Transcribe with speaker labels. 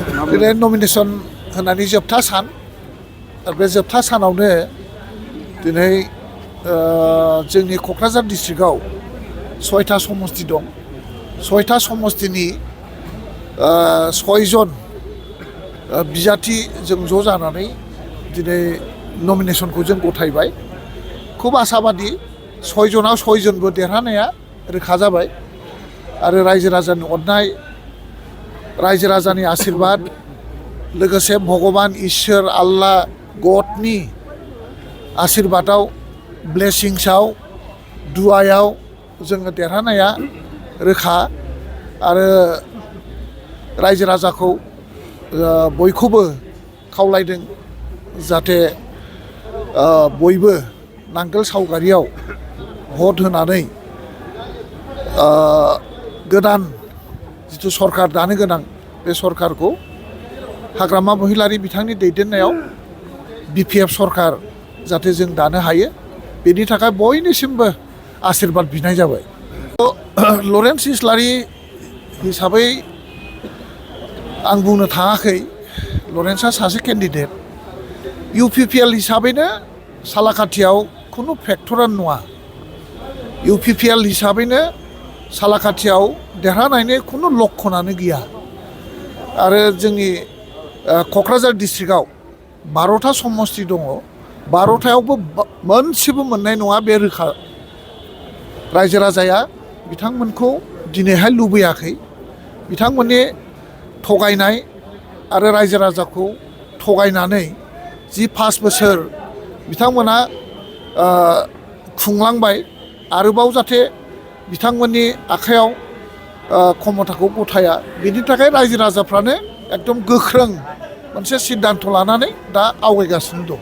Speaker 1: दिनै नमिनेसन होनानै जोबथा सान आरो बे जोबथा सानावनो दिनै जोंनि क'क्राझार डिस्ट्रिक्टआव 6टा समस्ति दं 6टा समस्तिनि 6 जन बिजाथि जों ज' जानानै दिनै नमिनेसनखौ जों गथायबाय खुब आसाबादि 6 जनाव 6 जनबो देरहानाया रोखा जाबाय आरो रायजो राजानि अननाय रायजो राजानि आशीर्बाद लोगोसे भगवान इसोर आल्लाह गडनि आशीर्बादाव ब्लेसिंसआव दुआयाव जोङो देरहानाया रोखा आरो रायजो राजाखौ बयखौबो खावलायदों जाहाथे बयबो नांगोल सावगारियाव भट होनानै गोदान जिथु सरकार दानो गोनां बे सरकारखौ हाग्रामा महिलारि बिथांनि दैदेननायाव BPF सरकार जाहाथे जों दानो हायो बेनि थाखाय बयनिसिमबो आशीर्बाद बिनाय जाबाय। लरेन्स इस्लारि हिसाबै आं बुंनो थाङाखै लरेन्सआ सासे केन्डिडेट UPPL हिसाबैनो सालाकाथियाव खुनु फेक्टरानो नङा UPPL हिसाबैनो सालाकाथियाव देरहानायनि खुनु लक्षणानो गैया आरो जोंनि क'क्राझार डिस्ट्रिक्टआव 12टा समस्ति दङ 12टायावबो मोनसेबो मोननाय नङा बे रोखा रायजो राजाया बिथांमोनखौ दिनैहाय लुबैयाखै बिथांमोननि थगायनाय आरो रायजो राजाखौ थगायनानै जि 5 बोसोर बिथांमोना खुंलांबाय आरोबाव जाहाथे बिथांमोननि आखायाव क्षमताखौ गथाया बिनि थाखाय रायजो राजाफ्रानो एकदम गोख्रों मोनसे सिद्धान्त लानानै दा आवगायगासिनो दं।